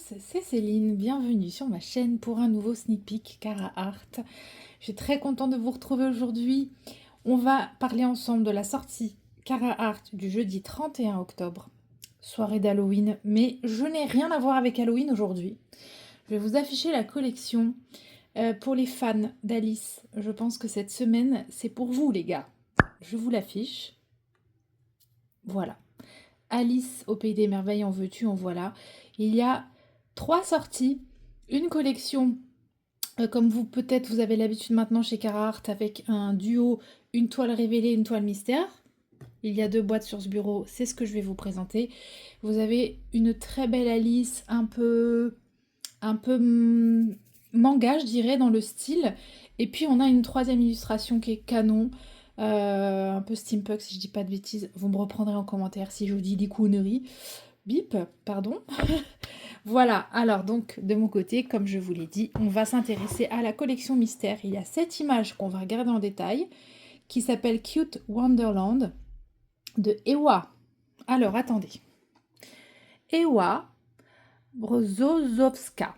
tous, c'est Céline, bienvenue sur ma chaîne pour un nouveau sneak peek Carhartt. Je suis très contente de vous retrouver aujourd'hui. On va parler ensemble de la sortie Carhartt du jeudi 31 octobre, soirée d'Halloween, mais je n'ai rien à voir avec Halloween aujourd'hui. Je vais vous afficher la collection pour les fans d'Alice. Je pense que cette semaine, c'est pour vous les gars. Je vous l'affiche. Voilà. Alice au Pays des Merveilles, en veux-tu, en voilà. Il y a 3 sorties, une collection, comme vous peut-être vous avez l'habitude maintenant chez Carhartt, avec un duo, une toile révélée, une toile mystère. Il y a 2 boîtes sur ce bureau, c'est ce que je vais vous présenter. Vous avez une très belle Alice, un peu manga, je dirais, dans le style. Et puis on a une 3e illustration qui est canon, un peu steampunk si je dis pas de bêtises. Vous me reprendrez en commentaire si je vous dis des conneries. Bip, pardon. Voilà, alors donc de mon côté, comme je vous l'ai dit, on va s'intéresser à la collection mystère. Il y a 7 images qu'on va regarder en détail, qui s'appelle Cute Wonderland de Ewa. Alors attendez. Ewa Brozowska.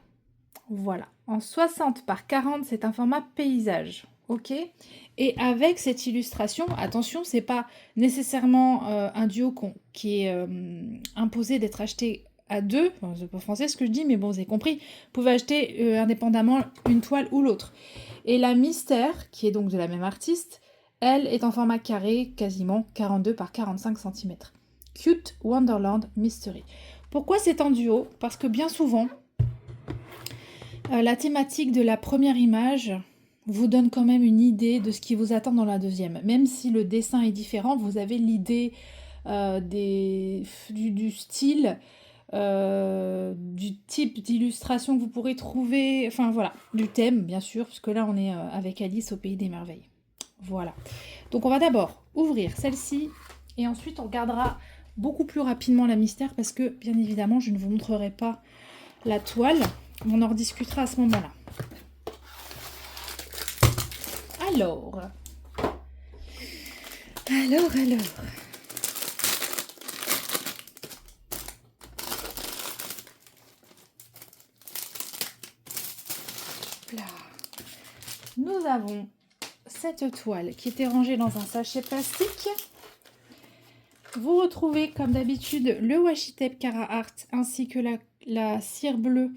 Voilà, en 60 par 40, c'est un format paysage, ok. Et avec cette illustration, attention, c'est pas nécessairement un duo qui est imposé d'être acheté à deux. Enfin, c'est pas français ce que je dis, mais bon, vous avez compris. Vous pouvez acheter indépendamment une toile ou l'autre. Et la mystère, qui est donc de la même artiste, elle est en format carré, quasiment 42 par 45 cm. Cute Wonderland Mystery. Pourquoi c'est en duo? Parce que bien souvent, la thématique de la première image vous donne quand même une idée de ce qui vous attend dans la deuxième. Même si le dessin est différent, vous avez l'idée du style, du type d'illustration que vous pourrez trouver, enfin voilà, du thème bien sûr, puisque là on est avec Alice au Pays des Merveilles. Voilà. Donc on va d'abord ouvrir celle-ci et ensuite on regardera beaucoup plus rapidement la mystère parce que bien évidemment je ne vous montrerai pas la toile. On en rediscutera à ce moment-là. Alors. Là. Nous avons cette toile qui était rangée dans un sachet plastique. Vous retrouvez comme d'habitude le washi tape Carhartt ainsi que la cire bleue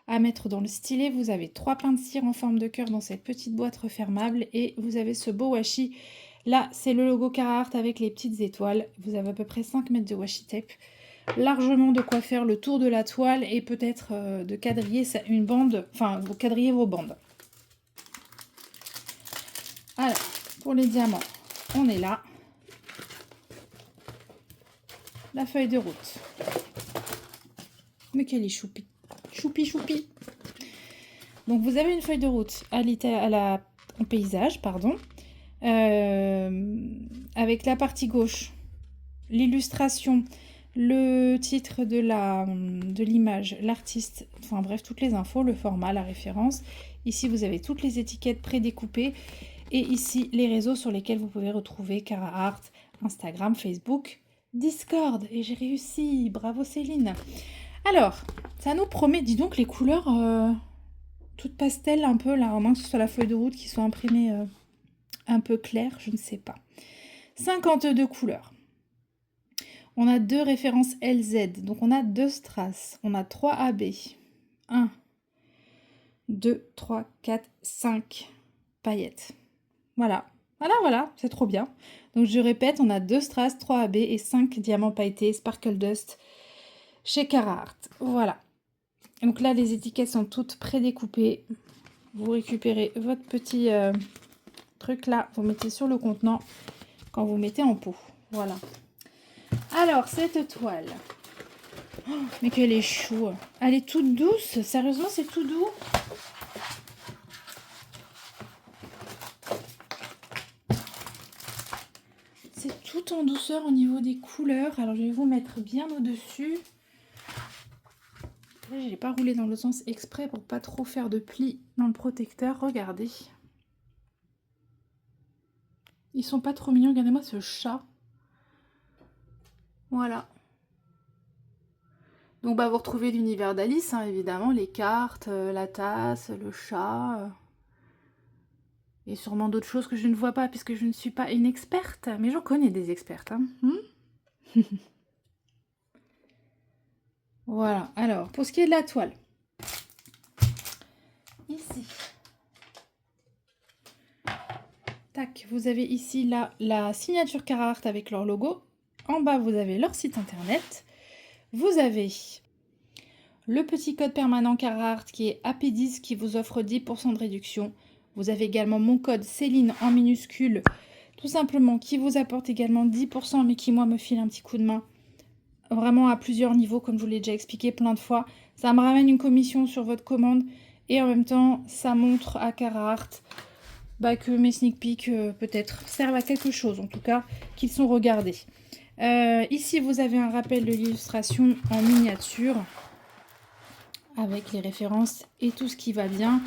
à mettre dans le stylet. Vous avez 3 pains de cire en forme de cœur dans cette petite boîte refermable et vous avez ce beau washi. Là, c'est le logo Carhartt avec les petites étoiles. Vous avez à peu près 5 mètres de washi tape. Largement de quoi faire le tour de la toile et peut-être de quadriller une bande, enfin, vous quadrillez vos bandes. Alors, pour les diamants, on est là. La feuille de route. Mais quelle est choupi. Choupi. Donc vous avez une feuille de route en paysage, pardon, avec la partie gauche, l'illustration, le titre de l'image, l'artiste, enfin bref, toutes les infos, le format, la référence. Ici, vous avez toutes les étiquettes prédécoupées et ici, les réseaux sur lesquels vous pouvez retrouver Carhartt, Instagram, Facebook, Discord. Et j'ai réussi, bravo Céline. Alors, ça nous promet, dis donc, les couleurs toutes pastel un peu, là, à moins que ce soit la feuille de route qui soit imprimée un peu claire, je ne sais pas. 52 couleurs. On a 2 références LZ, donc on a 2 strass, on a 3 AB. 1, 2, 3, 4, 5 paillettes. Voilà, c'est trop bien. Donc je répète, on a 2 strass, 3 AB et 5 diamants pailletés Sparkle Dust chez Carhartt. Voilà. Donc là, les étiquettes sont toutes prédécoupées. Vous récupérez votre petit truc là, vous mettez sur le contenant quand vous mettez en pot. Voilà. Alors, cette toile. Oh, mais qu'elle est chou. Elle est toute douce. Sérieusement, c'est tout doux. C'est tout en douceur au niveau des couleurs. Alors, je vais vous mettre bien au-dessus. Là, je l'ai pas roulé dans le sens exprès pour pas trop faire de plis dans le protecteur. Regardez. Ils sont pas trop mignons. Regardez-moi ce chat. Voilà. Donc bah, vous retrouvez l'univers d'Alice, hein, évidemment, les cartes, la tasse, le chat, et sûrement d'autres choses que je ne vois pas puisque je ne suis pas une experte, mais j'en connais des expertes. Hein. Voilà, alors pour ce qui est de la toile, ici, tac, vous avez ici la signature Carhartt avec leur logo. En bas, vous avez leur site internet. Vous avez le petit code permanent Carhartt qui est AP10 qui vous offre 10% de réduction. Vous avez également mon code Céline en minuscule, tout simplement, qui vous apporte également 10%, mais qui, moi, me file un petit coup de main. Vraiment à plusieurs niveaux, comme je vous l'ai déjà expliqué plein de fois. Ça me ramène une commission sur votre commande. Et en même temps, ça montre à Carhartt que mes sneak peeks, peut-être, servent à quelque chose. En tout cas, qu'ils sont regardés. Ici, vous avez un rappel de l'illustration en miniature, avec les références et tout ce qui va bien.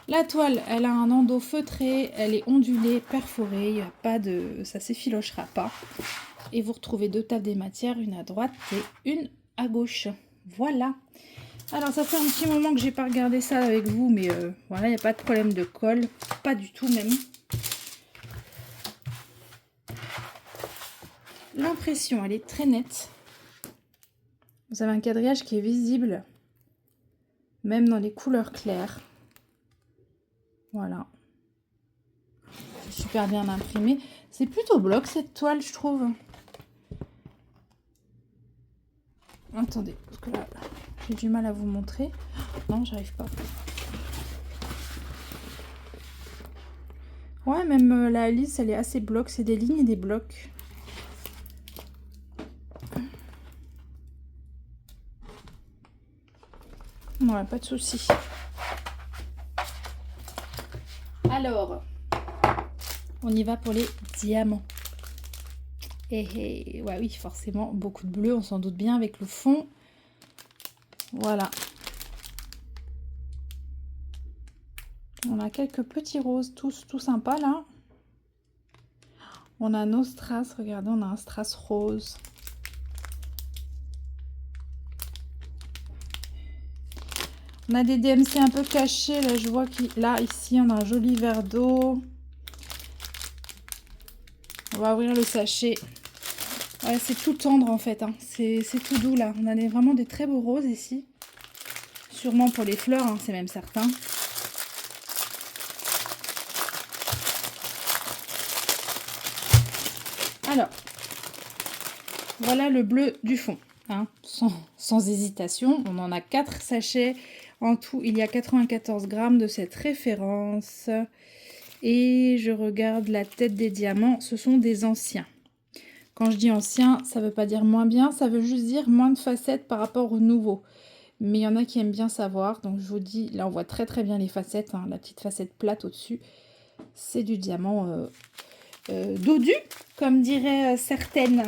La toile, elle a un endos feutré, elle est ondulée, perforée, il n'y a pas de... ça s'effilochera pas. Et vous retrouvez 2 tables des matières, une à droite et une à gauche. Voilà. Alors, ça fait un petit moment que j'ai pas regardé ça avec vous, mais voilà, il n'y a pas de problème de colle, pas du tout même. L'impression, elle est très nette. Vous avez un quadrillage qui est visible, même dans les couleurs claires. Voilà. C'est super bien imprimé. C'est plutôt bloc cette toile, je trouve. Attendez, parce que là, j'ai du mal à vous montrer. Non, j'arrive pas. Ouais, même la Alice, elle est assez bloc. C'est des lignes et des blocs. Ouais, pas de souci. Alors, on y va pour les diamants. Et ouais, oui, forcément, beaucoup de bleu, on s'en doute bien avec le fond. Voilà. On a quelques petits roses, tous tout sympas là. On a nos strass, regardez, on a un strass rose. On a des DMC un peu cachés, là je vois qu'il là ici on a un joli verre d'eau. On va ouvrir le sachet. Ouais, c'est tout tendre en fait, hein. C'est tout doux là. On a vraiment des très beaux roses ici. Sûrement pour les fleurs, hein, c'est même certain. Alors, voilà le bleu du fond, hein, sans hésitation. On en a 4 sachets. En tout, il y a 94 grammes de cette référence. Et je regarde la tête des diamants, ce sont des anciens. Quand je dis ancien, ça ne veut pas dire moins bien, ça veut juste dire moins de facettes par rapport aux nouveaux. Mais il y en a qui aiment bien savoir, donc je vous dis, là on voit très très bien les facettes, hein, la petite facette plate au-dessus. C'est du diamant dodu, comme diraient certaines.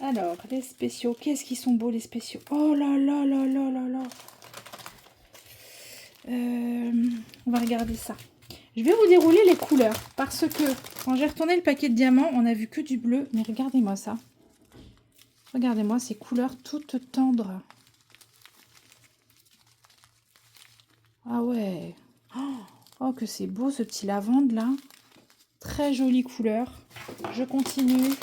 Alors, les spéciaux, qu'est-ce qu'ils sont beaux les spéciaux. Oh là là là là là là. On va regarder ça. Je vais vous dérouler les couleurs parce que quand j'ai retourné le paquet de diamants, on a vu que du bleu. Mais regardez-moi ça. Regardez-moi ces couleurs toutes tendres. Ah ouais. Oh, que c'est beau ce petit lavande là. Très jolie couleur. Je continue.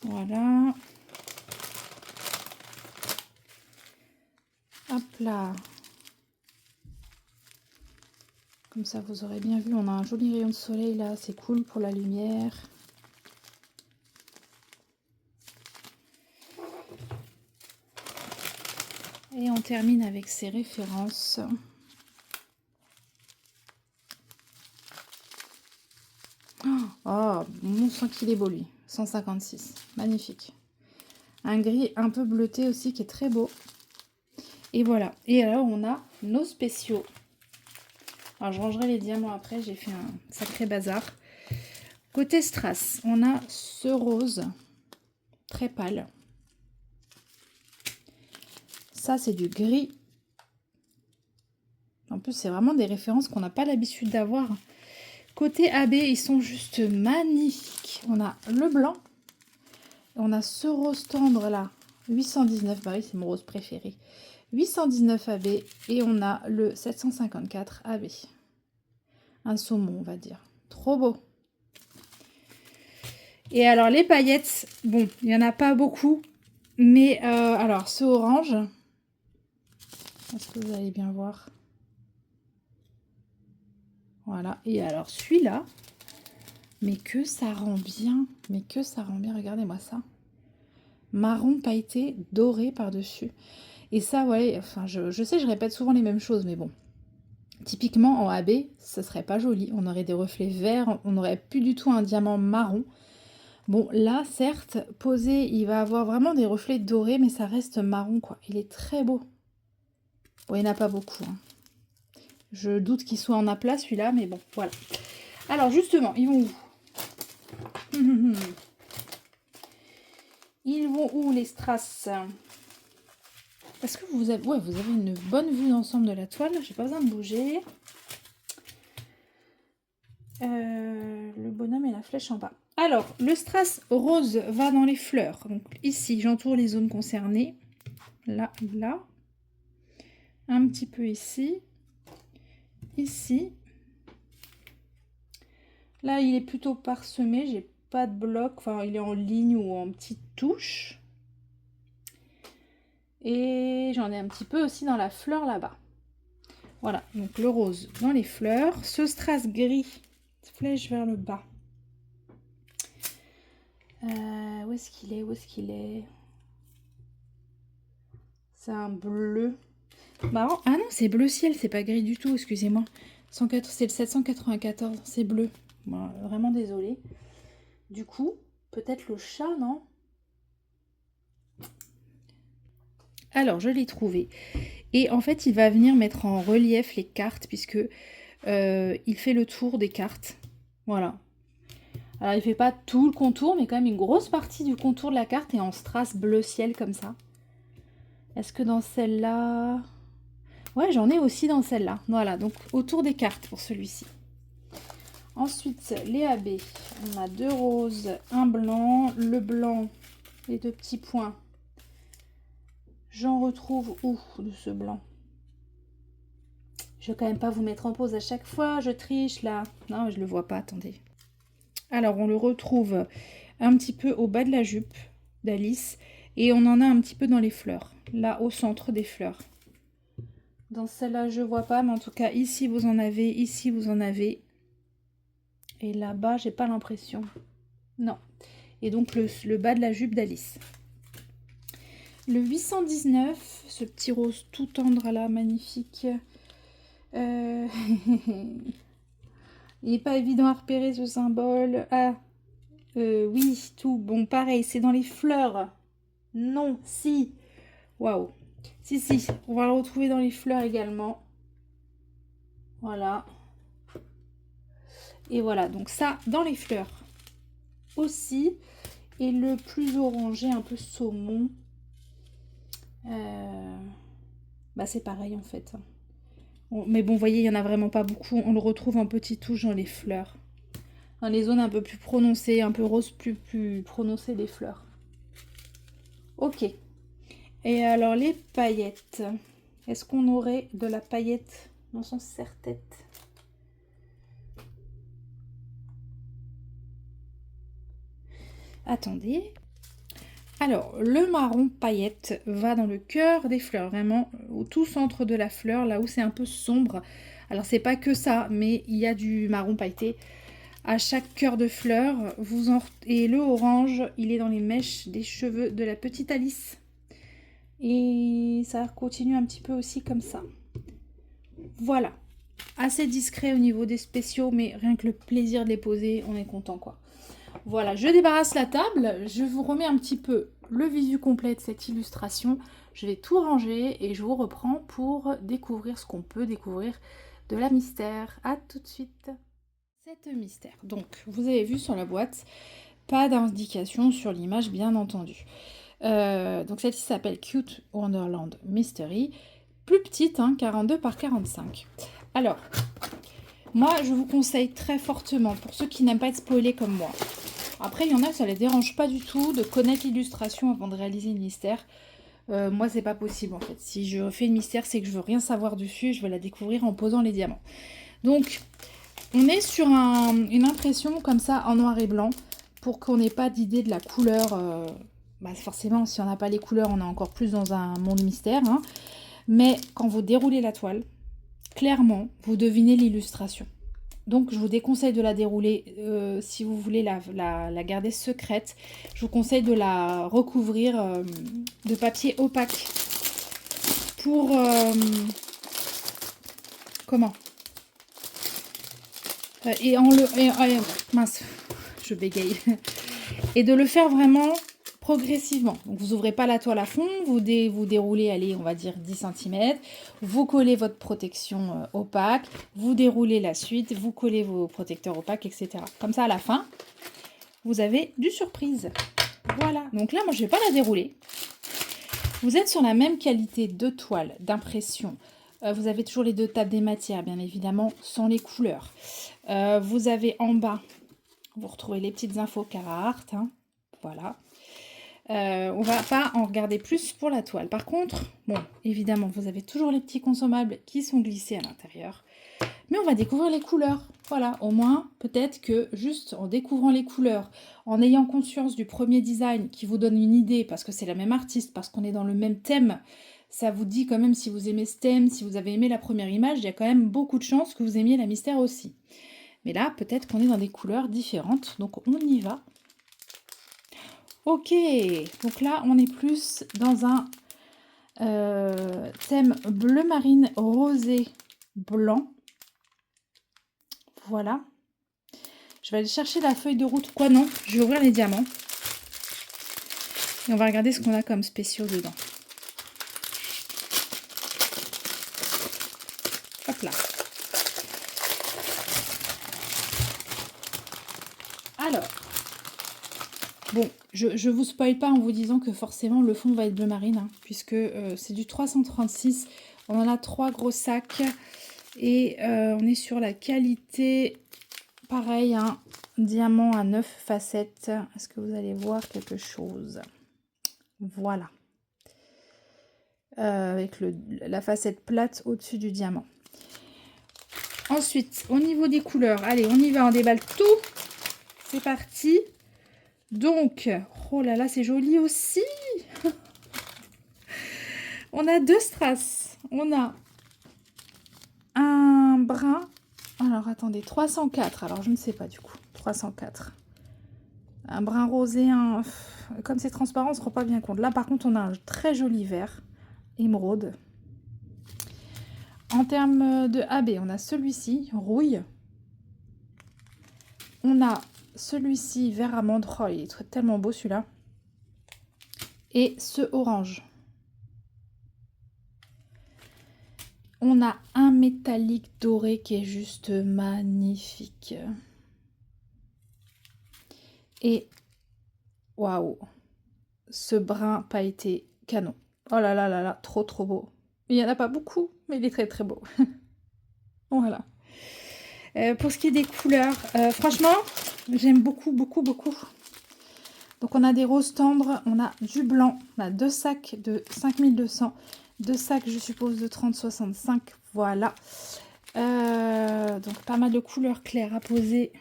Voilà. Hop là. Comme ça, vous aurez bien vu, on a un joli rayon de soleil là. C'est cool pour la lumière. Et on termine avec ces références. Oh, mon sang qu'il est beau lui. 156. Magnifique. Un gris un peu bleuté aussi qui est très beau. Et voilà. Et alors, on a nos spéciaux. Alors, je rangerai les diamants après. J'ai fait un sacré bazar. Côté strass, on a ce rose très pâle. Ça, c'est du gris. En plus, c'est vraiment des références qu'on n'a pas l'habitude d'avoir. Côté AB, ils sont juste magnifiques. On a le blanc. On a ce rose tendre là, 819. Bah oui, c'est mon rose préféré. 819 AB. Et on a le 754 AB. Un saumon, on va dire. Trop beau. Et alors, les paillettes, bon, il n'y en a pas beaucoup. Mais alors, ce orange, est-ce que vous allez bien voir? Voilà. Et alors, celui-là, mais que ça rend bien. Mais que ça rend bien. Regardez-moi ça. Marron pailleté doré par-dessus. Et ça, ouais, enfin, je sais, je répète souvent les mêmes choses, mais bon. Typiquement, en AB, ce serait pas joli. On aurait des reflets verts, on n'aurait plus du tout un diamant marron. Bon, là, certes, posé, il va avoir vraiment des reflets dorés, mais ça reste marron, quoi. Il est très beau. Bon, il n'y en a pas beaucoup, hein. Je doute qu'il soit en aplat, celui-là, mais bon, voilà. Alors, justement, ils vont où? Ils vont où, les strass? Est-ce que vous avez... Ouais, vous avez une bonne vue d'ensemble de la toile. J'ai pas besoin de bouger. Le bonhomme et la flèche en bas. Alors, le strass rose va dans les fleurs. Donc ici, j'entoure les zones concernées. Là, là. Un petit peu ici. Ici. Là, il est plutôt parsemé. J'ai pas de bloc. Enfin, il est en ligne ou en petite touche. Et j'en ai un petit peu aussi dans la fleur là-bas. Voilà, donc le rose dans les fleurs. Ce strass gris, flèche vers le bas. Où est-ce qu'il est? Où est-ce qu'il est? C'est un bleu. Marrant. Ah non, c'est bleu ciel, c'est pas gris du tout, excusez-moi. C'est le 794, c'est bleu. Bon, vraiment désolée. Du coup, peut-être le chat, non? Alors, je l'ai trouvé. Et en fait, il va venir mettre en relief les cartes, puisque il fait le tour des cartes. Voilà. Alors, il fait pas tout le contour, mais quand même une grosse partie du contour de la carte est en strass bleu ciel, comme ça. Est-ce que dans celle-là... Ouais, j'en ai aussi dans celle-là. Voilà, donc autour des cartes pour celui-ci. Ensuite, les AB. On a 2 roses, un blanc. Le blanc, les 2 petits points. J'en retrouve où de ce blanc? Je vais quand même pas vous mettre en pause à chaque fois. Je triche là. Non, je le vois pas, attendez. Alors, on le retrouve un petit peu au bas de la jupe d'Alice. Et on en a un petit peu dans les fleurs. Là, au centre des fleurs. Dans celle-là, je vois pas. Mais en tout cas, ici, vous en avez. Ici, vous en avez. Et là-bas, j'ai pas l'impression. Non. Et donc, le bas de la jupe d'Alice. Le 819, ce petit rose tout tendre là, magnifique. Il n'est pas évident à repérer ce symbole. Ah, oui, tout. Bon, pareil, c'est dans les fleurs. Non, si. Waouh. Si, si, on va le retrouver dans les fleurs également. Voilà. Et voilà, donc ça, dans les fleurs aussi. Et le plus orangé, un peu saumon. Bah, c'est pareil en fait. Mais bon, vous voyez, il n'y en a vraiment pas beaucoup. On le retrouve en petites touches dans les fleurs. Dans les zones un peu plus prononcées, un peu rose plus prononcées des fleurs. Ok. Et alors, les paillettes. Est-ce qu'on aurait de la paillette dans son serre-tête? Attendez. Alors, le marron paillette va dans le cœur des fleurs, vraiment au tout centre de la fleur, là où c'est un peu sombre. Alors, c'est pas que ça, mais il y a du marron pailleté à chaque cœur de fleur. Et le orange, il est dans les mèches des cheveux de la petite Alice. Et ça continue un petit peu aussi comme ça. Voilà. Assez discret au niveau des spéciaux, mais rien que le plaisir de les poser, on est content, quoi. Voilà, je débarrasse la table. Je vous remets un petit peu le visu complet de cette illustration. Je vais tout ranger et je vous reprends pour découvrir ce qu'on peut découvrir de la mystère. À tout de suite. Cette mystère. Donc, vous avez vu sur la boîte, pas d'indication sur l'image, bien entendu. Donc, celle-ci s'appelle Cute Wonderland Mystery. Plus petite, hein, 42 par 45. Alors, Moi, je vous conseille très fortement, pour ceux qui n'aiment pas être spoilés comme moi. Après, il y en a, ça les dérange pas du tout de connaître l'illustration avant de réaliser le mystère. Moi, c'est pas possible en fait. Si je fais le mystère, c'est que je veux rien savoir dessus et je veux la découvrir en posant les diamants. Donc, on est sur une impression comme ça en noir et blanc pour qu'on n'ait pas d'idée de la couleur. Bah forcément, si on n'a pas les couleurs, on est encore plus dans un monde mystère. Hein. Mais quand vous déroulez la toile, clairement, vous devinez l'illustration. Donc, je vous déconseille de la dérouler si vous voulez la garder secrète. Je vous conseille de la recouvrir de papier opaque pour... comment mince, je bégaye. Et de le faire vraiment progressivement. Donc, vous n'ouvrez pas la toile à fond, vous déroulez, allez, on va dire 10 cm. Vous collez votre protection opaque, vous déroulez la suite, vous collez vos protecteurs opaques, etc. Comme ça, à la fin, vous avez du surprise. Voilà. Donc là, moi, je ne vais pas la dérouler. Vous êtes sur la même qualité de toile, d'impression. Vous avez toujours les deux tables des matières, bien évidemment, sans les couleurs. Vous avez en bas, vous retrouvez les petites infos Carhartt. Hein, voilà. On va pas en regarder plus pour la toile. Par contre, bon, évidemment, vous avez toujours les petits consommables qui sont glissés à l'intérieur. Mais on va découvrir les couleurs. Voilà, au moins, peut-être que juste en découvrant les couleurs, en ayant conscience du premier design qui vous donne une idée, parce que c'est la même artiste, parce qu'on est dans le même thème, ça vous dit quand même si vous aimez ce thème, si vous avez aimé la première image, il y a quand même beaucoup de chances que vous aimiez la mystère aussi. Mais là, peut-être qu'on est dans des couleurs différentes, donc on y va. Ok, donc là, on est plus dans un thème bleu marine, rosé, blanc. Voilà. Je vais aller chercher la feuille de route. Quoi non, je vais ouvrir les diamants. Et on va regarder ce qu'on a comme spéciaux dedans. Hop là. Alors. Bon, je vous spoil pas en vous disant que forcément le fond va être bleu marine, hein, puisque c'est du 336. On en a 3 gros sacs. Et on est sur la qualité, pareil, un diamant à 9 facettes. Est-ce que vous allez voir quelque chose? Voilà. Avec la facette plate au-dessus du diamant. Ensuite, au niveau des couleurs, allez, on y va, on déballe tout. C'est parti. Donc, oh là là, c'est joli aussi. On a 2 strass. On a un brun. Alors, attendez, 304. Alors, je ne sais pas du coup. 304. Un brun rosé. Comme c'est transparent, on ne se rend pas bien compte. Là, par contre, on a un très joli vert. Émeraude. En termes de AB, on a celui-ci, rouille. On a celui-ci, vert amande. Oh, il est tellement beau celui-là. Et ce orange. On a un métallique doré qui est juste magnifique. Et waouh, ce brun pailleté canon. Oh là là là là, trop trop beau. Il n'y en a pas beaucoup, mais il est très très beau. Voilà. Pour ce qui est des couleurs, franchement, j'aime beaucoup beaucoup beaucoup. Donc on a des roses tendres, on a du blanc, on a 2 sacs de 5200. 2 sacs, je suppose, de 30-65. Voilà. Donc, pas mal de couleurs claires à poser.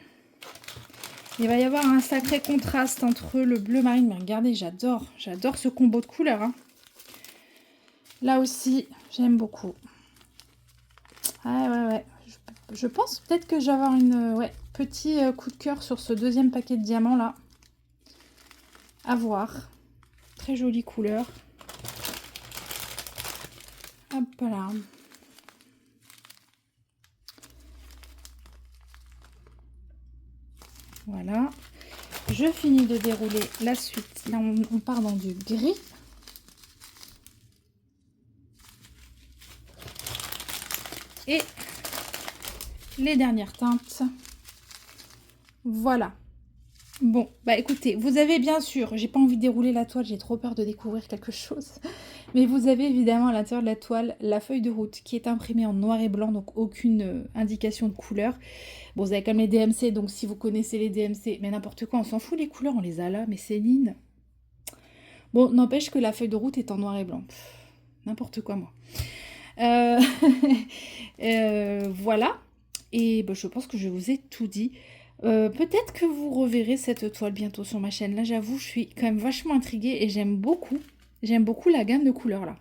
Il va y avoir un sacré contraste entre le bleu marine. Mais regardez, j'adore ce combo de couleurs. Hein. Là aussi, j'aime beaucoup. Ouais. Je pense peut-être que je vais avoir petit coup de cœur sur ce deuxième paquet de diamants là. À voir. Très jolie couleur. Hop là. Voilà. Je finis de dérouler la suite. Là, on part dans du gris. Et les dernières teintes. Voilà. Bon, bah écoutez, vous avez bien sûr, j'ai pas envie de dérouler la toile, j'ai trop peur de découvrir quelque chose. Mais vous avez évidemment à l'intérieur de la toile la feuille de route qui est imprimée en noir et blanc, donc aucune indication de couleur. Bon, vous avez quand même les DMC, donc si vous connaissez les DMC, mais n'importe quoi, on s'en fout les couleurs, on les a là, mais Céline. Bon, n'empêche que la feuille de route est en noir et blanc. N'importe quoi, moi. Euh, voilà. Et ben, je pense que je vous ai tout dit. Peut-être que vous reverrez cette toile bientôt sur ma chaîne. Là, j'avoue, je suis quand même vachement intriguée et j'aime beaucoup. J'aime beaucoup la gamme de couleurs, là.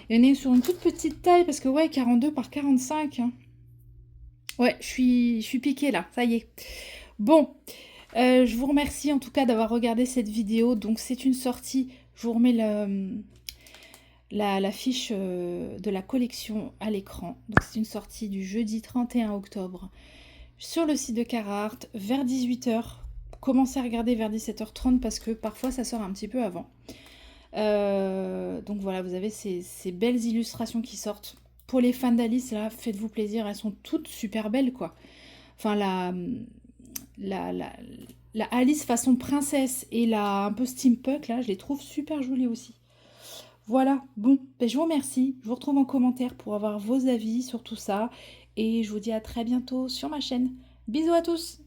Il y en a sur une toute petite taille, parce que, ouais, 42 par 45. Hein. Ouais, je suis piquée, là. Ça y est. Bon, je vous remercie, en tout cas, d'avoir regardé cette vidéo. Donc, c'est une sortie. Je vous remets la fiche de la collection à l'écran. Donc, c'est une sortie du jeudi 31 octobre sur le site de Carhartt vers 18 h. Commencez à regarder vers 17 h 30 parce que parfois ça sort un petit peu avant. Donc voilà, vous avez ces belles illustrations qui sortent. Pour les fans d'Alice, là, faites-vous plaisir, elles sont toutes super belles, quoi. Enfin, la, la, la Alice façon princesse et la un peu steampunk, là, je les trouve super jolies aussi. Voilà, bon, ben, je vous remercie. Je vous retrouve en commentaire pour avoir vos avis sur tout ça. Et je vous dis à très bientôt sur ma chaîne. Bisous à tous!